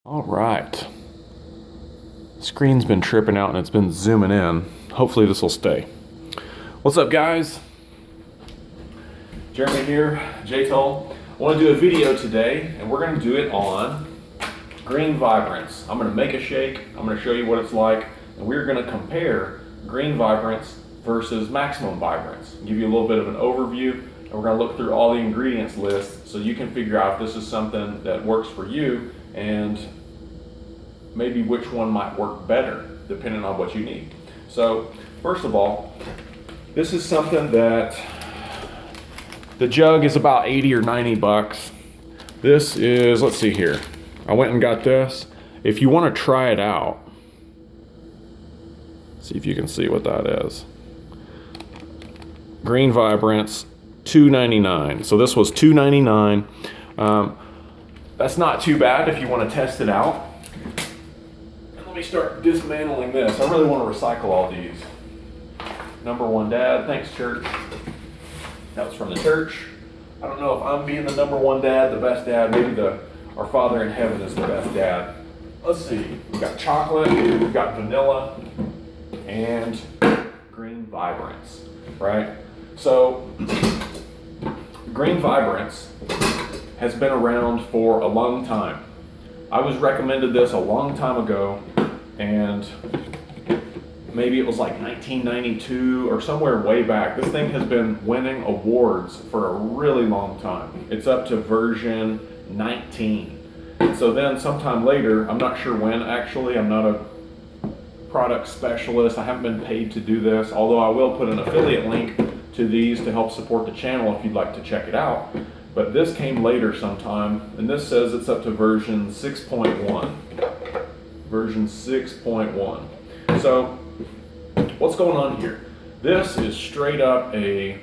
All right. Screen's been tripping out and it's been zooming in. Hopefully this will stay. What's up, guys? Jeremy here, JTOL. I want to do a video today and we're going to do it on Green Vibrance. I'm going to make a shake. I'm going to show you what it's like, and we're going to compare Green Vibrance versus Maximum Vibrance. Give you a little bit of an overview, and we're going to look through all the ingredients list so you can figure out if this is something that works for you and maybe which one might work better depending on what you need. So first of all, this is something that the jug is about 80 or 90 bucks. This is, let's see here. I went and got this. If you want to try it out, see if you can see what that is. Green Vibrance, $2.99. So this was $2.99. That's not too bad if you want to test it out. And let me start dismantling this. I really want to recycle all these. Number one dad, thanks church. That was from the church. I don't know if I'm being the number one dad, the best dad. Maybe our Father in heaven is the best dad. Let's see. We've got chocolate, we've got vanilla, and Green Vibrance, right? So, Green Vibrance has been around for a long time. I was recommended this a long time ago, and maybe it was like 1992 or somewhere way back. This thing has been winning awards for a really long time. It's up to version 19. So then sometime later, I'm not sure when actually, I'm not a product specialist. I haven't been paid to do this, although I will put an affiliate link to these to help support the channel if you'd like to check it out. But this came later sometime, and this says it's up to version 6.1. Version 6.1. So what's going on here? This is straight up a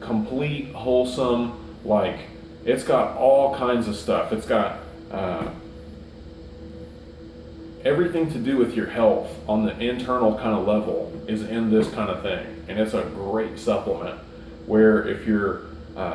complete wholesome, like, it's got all kinds of stuff. It's got everything to do with your health on the internal kind of level is in this kind of thing. And it's a great supplement where if your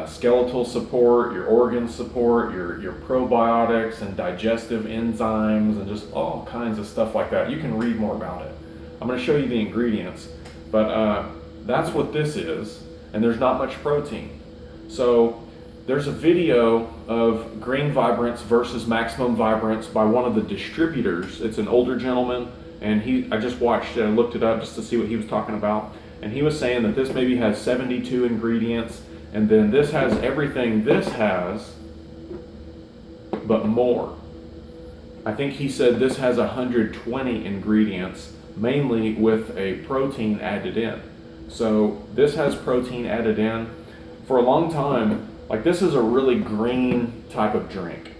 skeletal support, your organ support, your probiotics and digestive enzymes and just all kinds of stuff like that. You can read more about it. I'm going to show you the ingredients, but that's what this is, and there's not much protein. So there's a video of Green Vibrance versus Maximum Vibrance by one of the distributors. It's an older gentleman, and I just watched it, I looked it up just to see what he was talking about, and he was saying that this maybe has 72 ingredients, and then this has everything this has, but more. I think he said this has 120 ingredients, mainly with a protein added in. So this has protein added in. For a long time, like, this is a really green type of drink,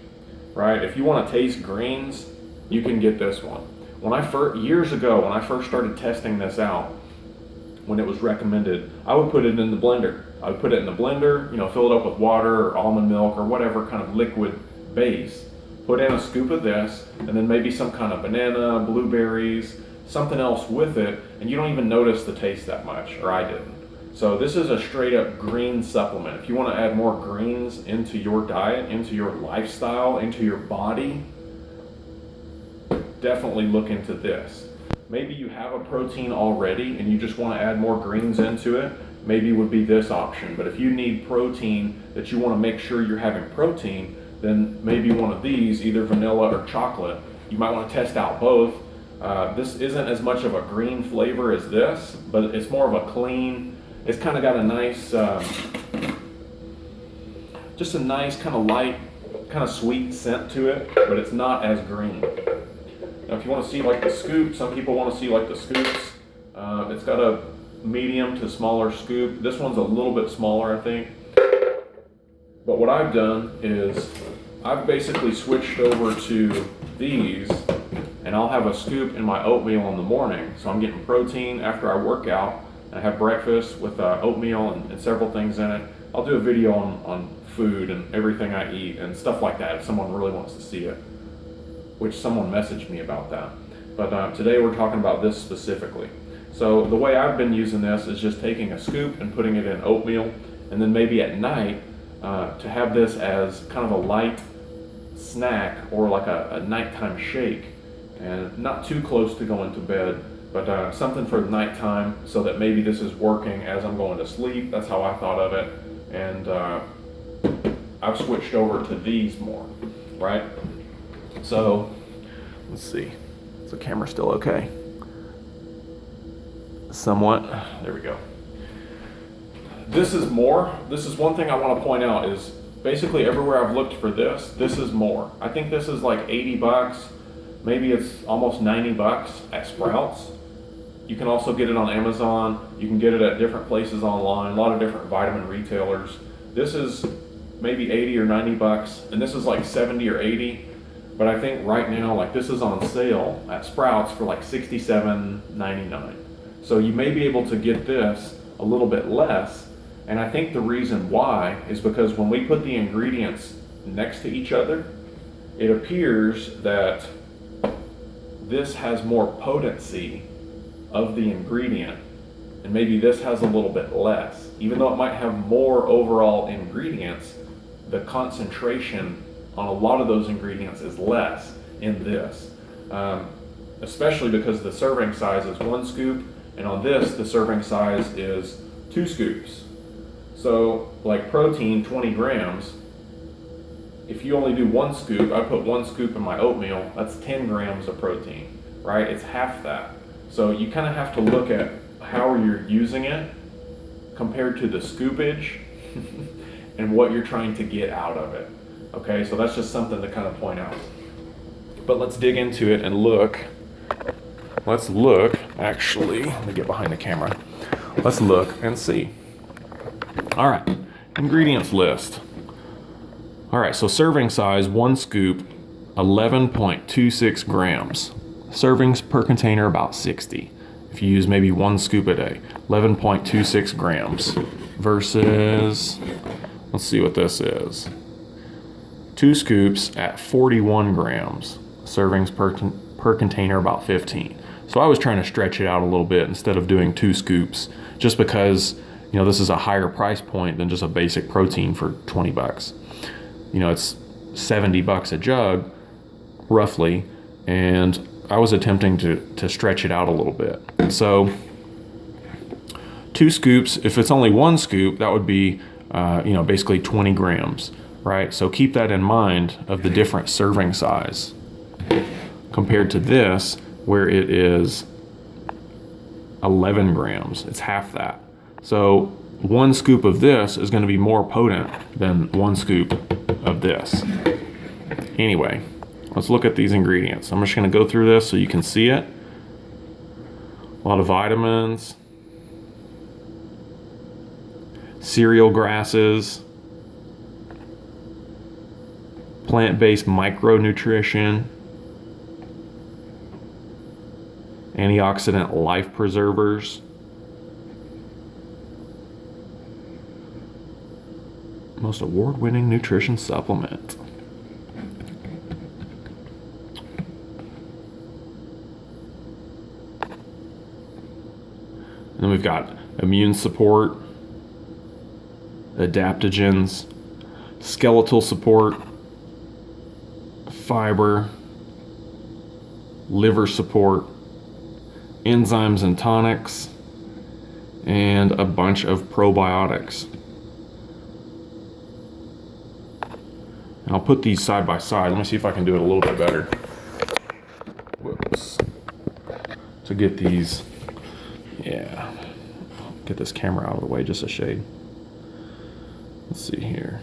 right? If you want to taste greens, you can get this one. Years ago, when I first started testing this out, when it was recommended, I would put it in the blender. I would put it in the blender, fill it up with water or almond milk or whatever kind of liquid base, put in a scoop of this, and then maybe some kind of banana, blueberries, something else with it, and you don't even notice the taste that much, or I didn't. So this is a straight up green supplement. If you want to add more greens into your diet, into your lifestyle, into your body, definitely look into this. Maybe you have a protein already and you just want to add more greens into it, maybe would be this option. But if you need protein, that you want to make sure you're having protein, then maybe one of these, either vanilla or chocolate. You might want to test out both. This isn't as much of a green flavor as this, but it's more of a clean, it's kind of got a nice, just a nice kind of light, kind of sweet scent to it, but it's not as green. Now if you want to see like the scoop, some people want to see like the scoops. It's got a medium to smaller scoop. This one's a little bit smaller, I think. But what I've done is I've basically switched over to these, and I'll have a scoop in my oatmeal in the morning. So I'm getting protein after I work out. I have breakfast with oatmeal and several things in it. I'll do a video on food and everything I eat and stuff like that if someone really wants to see it, which someone messaged me about that. But today we're talking about this specifically. So the way I've been using this is just taking a scoop and putting it in oatmeal, and then maybe at night to have this as kind of a light snack or like a nighttime shake, and not too close to going to bed, but something for the nighttime so that maybe this is working as I'm going to sleep. That's how I thought of it. And I've switched over to these more, right? So let's see, is the camera still okay? Somewhat, there we go. This is more. This is one thing I want to point out is basically everywhere I've looked for this, this is more. I think this is like 80 bucks. Maybe it's almost 90 bucks at Sprouts. You can also get it on Amazon. You can get it at different places online, a lot of different vitamin retailers. This is maybe 80 or 90 bucks, and this is like 70 or 80. But I think right now, like this is on sale at Sprouts for like $67.99. So you may be able to get this a little bit less. And I think the reason why is because when we put the ingredients next to each other, it appears that this has more potency of the ingredient, and maybe this has a little bit less. Even though it might have more overall ingredients, the concentration on a lot of those ingredients is less in this. Especially because the serving size is 1 scoop, and on this, the serving size is 2 scoops. So like protein, 20 grams, if you only do 1 scoop, I put 1 scoop in my oatmeal, that's 10 grams of protein, right? It's half that. So you kind of have to look at how you're using it compared to the scoopage and what you're trying to get out of it. Okay, so that's just something to kind of point out. But let's dig into it and look. Let's look, actually, let me get behind the camera. Let's look and see. All right, ingredients list. All right, so serving size, 1 scoop, 11.26 grams. Servings per container, about 60. If you use maybe 1 scoop a day, 11.26 grams versus, let's see what this is. 2 scoops at 41 grams. Servings per container, about 15. So I was trying to stretch it out a little bit instead of doing 2 scoops, just because, you know, this is a higher price point than just a basic protein for 20 bucks. You know, it's 70 bucks a jug, roughly, and I was attempting to stretch it out a little bit. So 2 scoops, if it's only 1 scoop, that would be, you know, basically 20 grams, right? So keep that in mind of the different serving size compared to this, where it is 11 grams. It's half that. So 1 scoop of this is going to be more potent than 1 scoop of this. Anyway, let's look at these ingredients. I'm just going to go through this so you can see it. A lot of vitamins, cereal grasses, plant-based micronutrition, antioxidant life preservers, most award-winning nutrition supplement. And then we've got immune support, adaptogens, skeletal support, fiber, liver support, enzymes and tonics, and a bunch of probiotics. And I'll put these side by side. Let me see if I can do it a little bit better. Whoops. To get these, yeah, get this camera out of the way just a shade. Let's see here.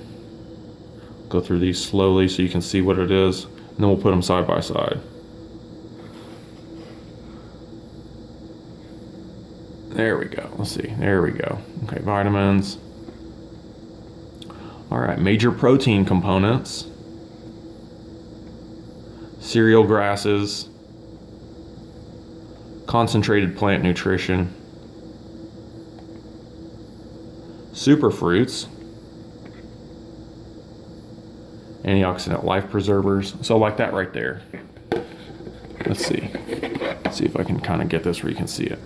Go through these slowly so you can see what it is, and then we'll put them side by side. There we go. Let's see. There we go. Okay, vitamins. All right, major protein components. Cereal grasses. Concentrated plant nutrition. Superfruits. Antioxidant life preservers. So like that right there. Let's see. Let's see if I can kind of get this where you can see it.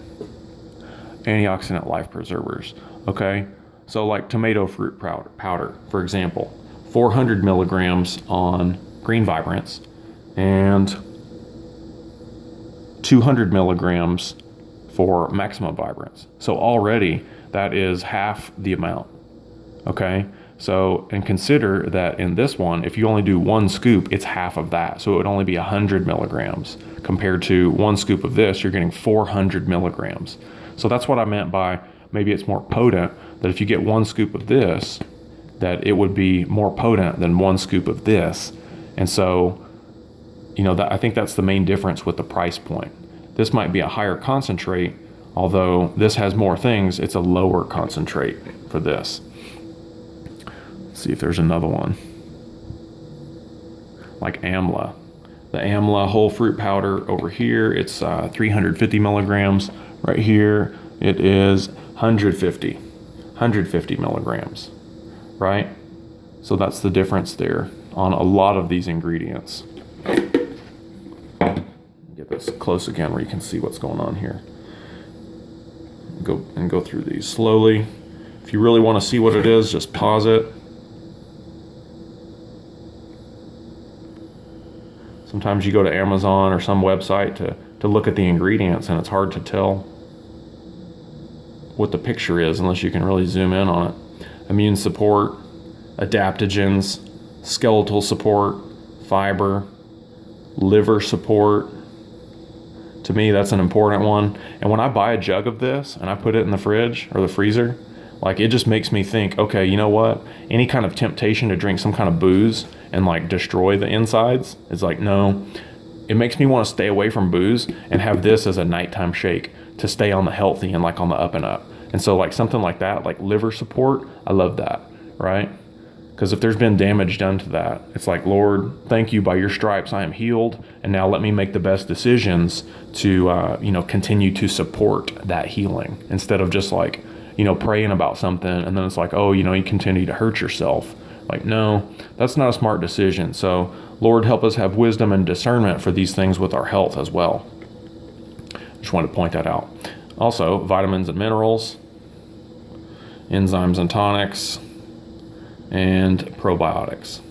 Antioxidant life preservers. Okay, so like tomato fruit powder, for example, 400 milligrams on Green Vibrance, and 200 milligrams for Maximum Vibrance. So already that is half the amount, okay? So, and consider that in this one, if you only do 1 scoop, it's half of that. So it would only be 100 milligrams compared to 1 scoop of this, you're getting 400 milligrams. So that's what I meant by maybe it's more potent, that if you get 1 scoop of this, that it would be more potent than 1 scoop of this. And so, you know, I think that's the main difference with the price point. This might be a higher concentrate, although this has more things, it's a lower concentrate for this. Let's see if there's another one. Like Amla. The Amla whole fruit powder over here, it's 350 milligrams. Right here, it is 150 milligrams, right? So that's the difference there on a lot of these ingredients. Get this close again where you can see what's going on here. Go through these slowly. If you really want to see what it is, just pause it. Sometimes you go to Amazon or some website to look at the ingredients, and it's hard to tell what the picture is unless you can really zoom in on it. Immune support, adaptogens, skeletal support, fiber, liver support. To me, that's an important one. And when I buy a jug of this and I put it in the fridge or the freezer, like, it just makes me think, okay, you know what? Any kind of temptation to drink some kind of booze and like destroy the insides is like, no. It makes me want to stay away from booze and have this as a nighttime shake to stay on the healthy and like on the up and up. And so like something like that, like liver support, I love that, right? Because if there's been damage done to that, it's like, Lord, thank you, by your stripes I am healed, and now let me make the best decisions to, you know, continue to support that healing instead of just like, you know, praying about something and then it's like, oh, you know, you continue to hurt yourself. Like, no, that's not a smart decision. So Lord, help us have wisdom and discernment for these things with our health as well. Just wanted to point that out. Also, vitamins and minerals, enzymes and tonics, and probiotics,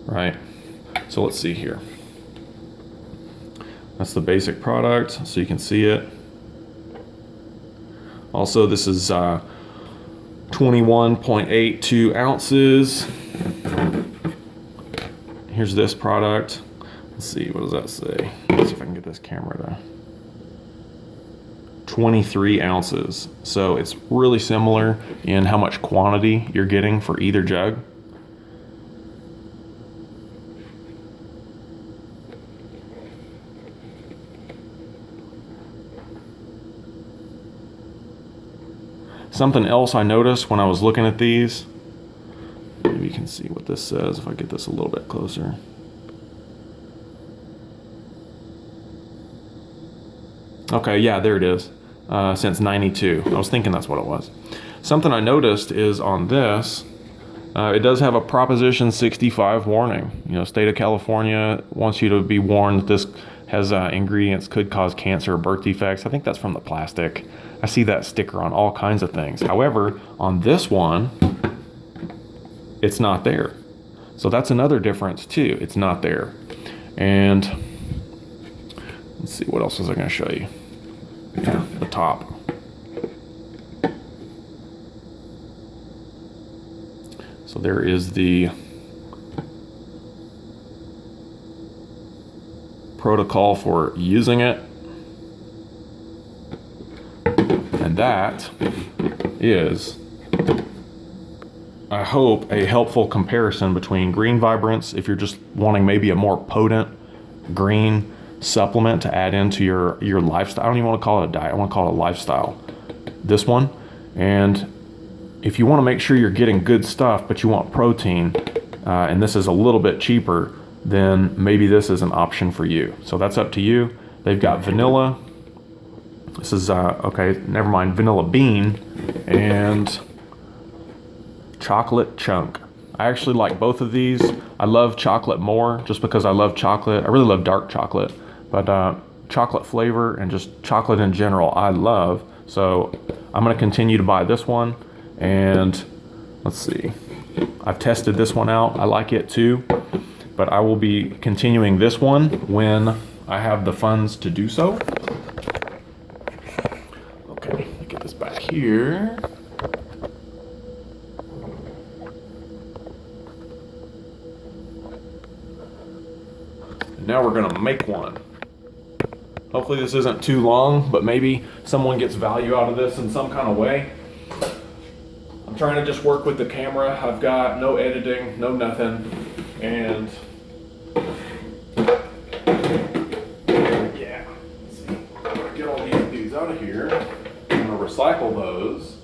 right? So let's see here. That's the basic product, so you can see it. Also, this is 21.82 ounces. Here's this product. Let's see, what does that say? Let's see if I can get this camera to 23 ounces. So it's really similar in how much quantity you're getting for either jug. Something else I noticed when I was looking at these, maybe you can see what this says if I get this a little bit closer. Okay, yeah, there it is. Since 92. I was thinking that's what it was. Something I noticed is on this, it does have a Proposition 65 warning. You know, state of California wants you to be warned that this has ingredients could cause cancer or birth defects. I think that's from the plastic. I see that sticker on all kinds of things. However, on this one, it's not there. So that's another difference too. It's not there. And let's see, what else was I going to show you? Yeah, the top. So there is the protocol for using it. And that is, I hope, a helpful comparison between Green Vibrance, if you're just wanting maybe a more potent green supplement to add into your lifestyle. I don't even want to call it a diet, I want to call it a lifestyle. This one, and if you want to make sure you're getting good stuff but you want protein, and this is a little bit cheaper, then maybe this is an option for you. So that's up to you. They've got vanilla. This is okay, never mind, vanilla bean and chocolate chunk. I actually like both of these. I love chocolate more just because I love chocolate. I really love dark chocolate, but chocolate flavor and just chocolate in general I love. So I'm going to continue to buy this one. And let's see, I've tested this one out. I like it too. but I will be continuing this one when I have the funds to do so. Okay, let me get this back here. Now we're gonna make one. Hopefully this isn't too long, but maybe someone gets value out of this in some kind of way. I'm trying to just work with the camera. I've got no editing, no nothing, and yeah, let's see. I'm gonna get all these dudes out of here. I'm gonna recycle those.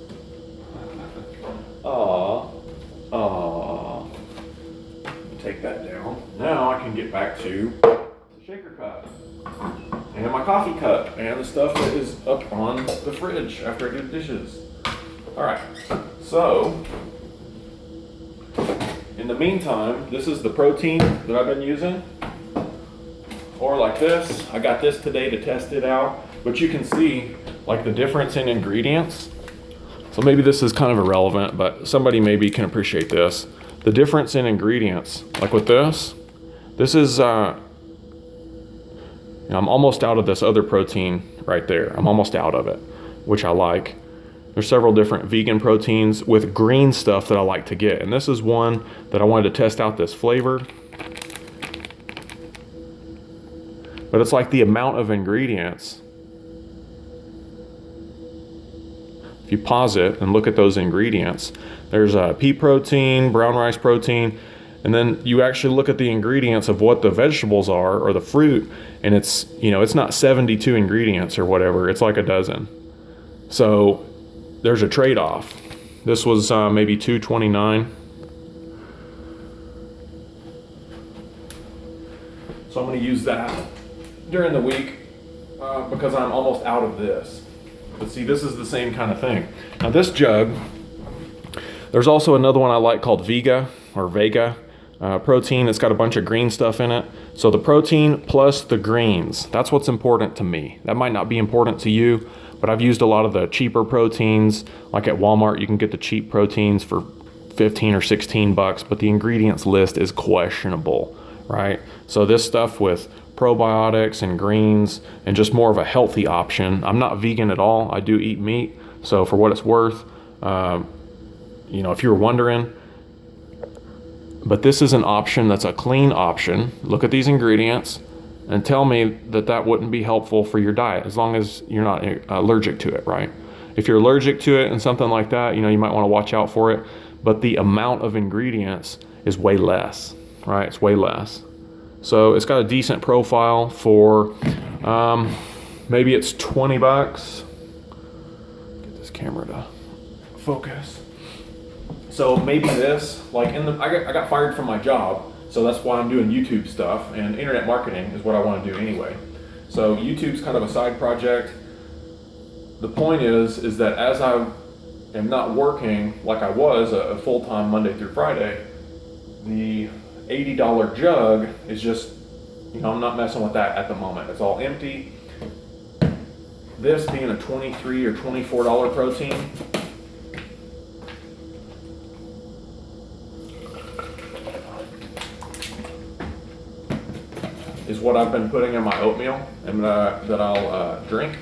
Take that down. Now I can get back to the shaker cup and my coffee cup and the stuff that is up on the fridge after I do the dishes. All right, so in the meantime, this is the protein that I've been using. Or like this, I got this today to test it out, but you can see like the difference in ingredients. So maybe this is kind of irrelevant, but somebody maybe can appreciate this. The difference in ingredients, like with this is, I'm almost out of this other protein right there. I'm almost out of it, which I like. There's several different vegan proteins with green stuff that I like to get. And this is one that I wanted to test out this flavor. But it's like the amount of ingredients. If you pause it and look at those ingredients, there's pea protein, brown rice protein, and then you actually look at the ingredients of what the vegetables are or the fruit, and it's, it's not 72 ingredients or whatever, it's like a dozen. So there's a trade-off. This was maybe $2.29. So I'm going to use that during the week because I'm almost out of this. But see, this is the same kind of thing. Now this jug, there's also another one I like called Vega protein. It's got a bunch of green stuff in it. So the protein plus the greens, that's what's important to me. That might not be important to you, but I've used a lot of the cheaper proteins. Like at Walmart, you can get the cheap proteins for 15 or 16 bucks, but the ingredients list is questionable, right? So this stuff with probiotics and greens and just more of a healthy option. I'm not vegan at all. I do eat meat. So for what it's worth, if you were wondering, but this is an option that's a clean option. Look at these ingredients and tell me that wouldn't be helpful for your diet as long as you're not allergic to it, right? If you're allergic to it and something like that, you might want to watch out for it, but the amount of ingredients is way less, right? It's way less. So it's got a decent profile for, maybe it's 20 bucks. Get this camera to focus. So maybe this, like I got fired from my job, so that's why I'm doing YouTube stuff, and internet marketing is what I want to do anyway. So YouTube's kind of a side project. The point is that as I am not working like I was a full-time Monday through Friday, the $80 jug is just, I'm not messing with that at the moment. It's all empty. This being a $23 or $24 protein, is what I've been putting in my oatmeal and that I'll drink.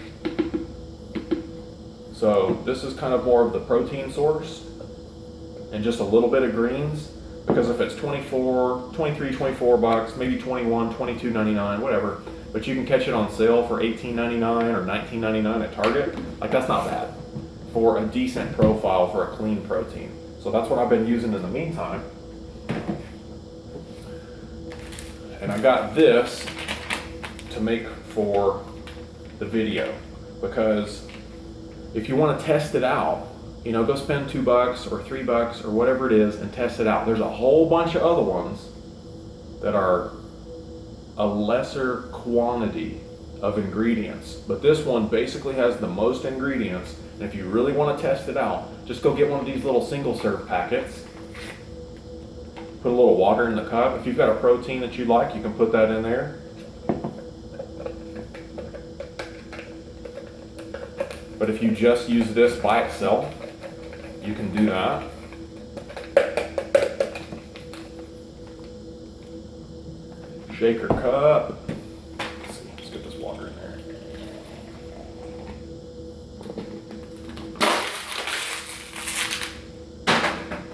So this is kind of more of the protein source and just a little bit of greens. Because if it's 23, 24 bucks, maybe 21, 22.99, whatever, but you can catch it on sale for $18.99 or $19.99 at Target, like that's not bad for a decent profile for a clean protein. So that's what I've been using in the meantime. And I got this to make for the video, because if you want to test it out, go spend $2 or $3 or whatever it is and test it out. There's a whole bunch of other ones that are a lesser quantity of ingredients, but this one basically has the most ingredients. And if you really want to test it out, just go get one of these little single serve packets. Put a little water in the cup. If you've got a protein that you like, you can put that in there. But if you just use this by itself, you can do that. shaker cup. Let's see, let's get this water in there.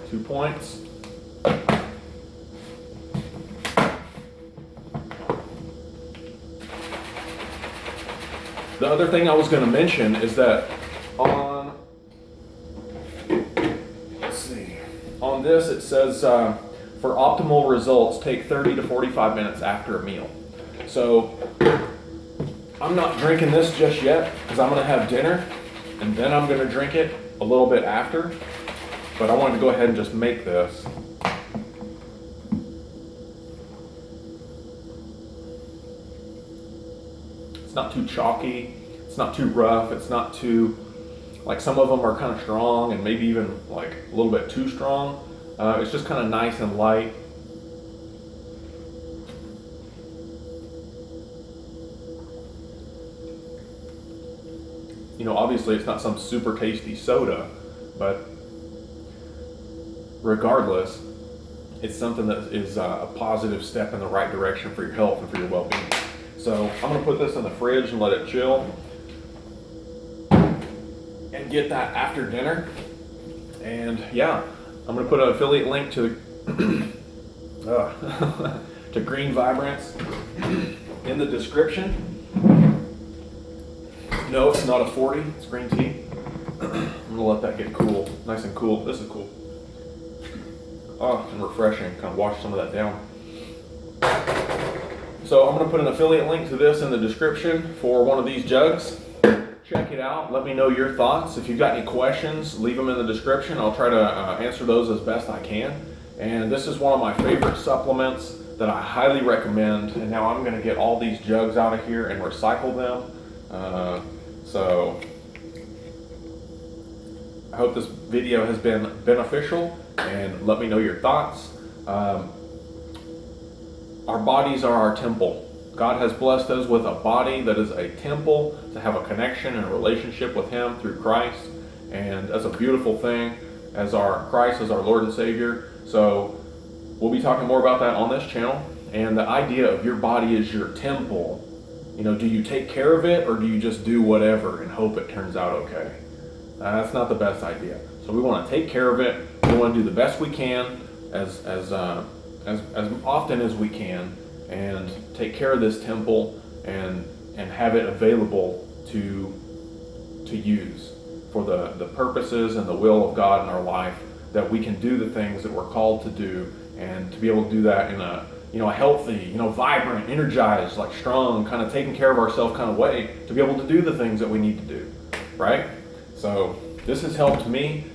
Two points. The other thing I was going to mention is that on, let's see, on this it says for optimal results, take 30 to 45 minutes after a meal. So I'm not drinking this just yet because I'm going to have dinner and then I'm going to drink it a little bit after. But I wanted to go ahead and just make this. It's not too chalky, it's not too rough, it's not too, like some of them are kind of strong and maybe even like a little bit too strong. It's just kind of nice and light. You know, obviously it's not some super tasty soda, but regardless, it's something that is a positive step in the right direction for your health and for your well-being. So I'm going to put this in the fridge and let it chill and get that after dinner. And yeah, I'm going to put an affiliate link to to Green Vibrance in the description. No, it's not a 40, it's green tea. I'm going to let that get cool, nice and cool. This is cool. Oh, and refreshing, kind of wash some of that down. So I'm going to put an affiliate link to this in the description for one of these jugs. Check it out. Let me know your thoughts. If you've got any questions, leave them in the description. I'll try to answer those as best I can. And this is one of my favorite supplements that I highly recommend. And now I'm going to get all these jugs out of here and recycle them. So I hope this video has been beneficial, and let me know your thoughts. Our bodies are our temple. God has blessed us with a body that is a temple to have a connection and a relationship with Him through Christ. And that's a beautiful thing as our Christ as our Lord and Savior. So we'll be talking more about that on this channel. And the idea of your body is your temple. You know, do you take care of it or do you just do whatever and hope it turns out okay? That's not the best idea. So we want to take care of it. We want to do the best we can as often as we can, and take care of this temple and have it available to use for the purposes and the will of God in our life, that we can do the things that we're called to do, and to be able to do that in a healthy, vibrant, energized, like strong, kind of taking care of ourselves kind of way, to be able to do the things that we need to do, right? So this has helped me.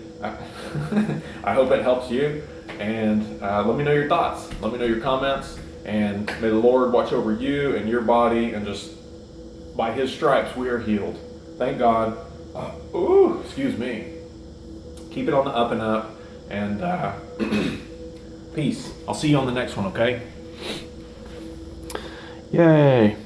I hope it helps you. And let me know your thoughts. Let me know your comments. And may the Lord watch over you and your body. And just by His stripes, we are healed. Thank God. Excuse me. Keep it on the up and up. And peace. I'll see you on the next one, okay? Yay.